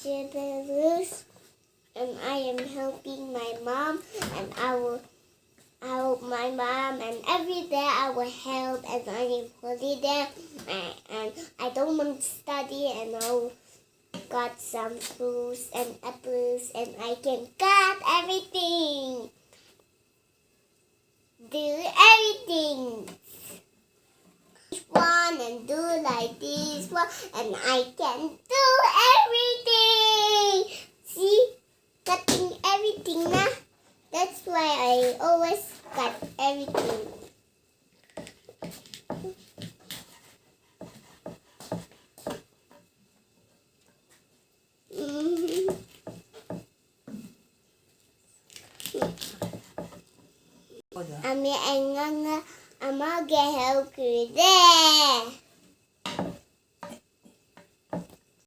vegetables, and I am helping my mom, and I will help my mom, and every day I will help, and I am holiday, and I don't want to study, and I will got some fruits and apples, and I can cut everything, do everything. One and do like this one, and I can do everything. See, cutting everything now. That's why I always cut everything. Ami anh ngon, ama ghé heo cười đê.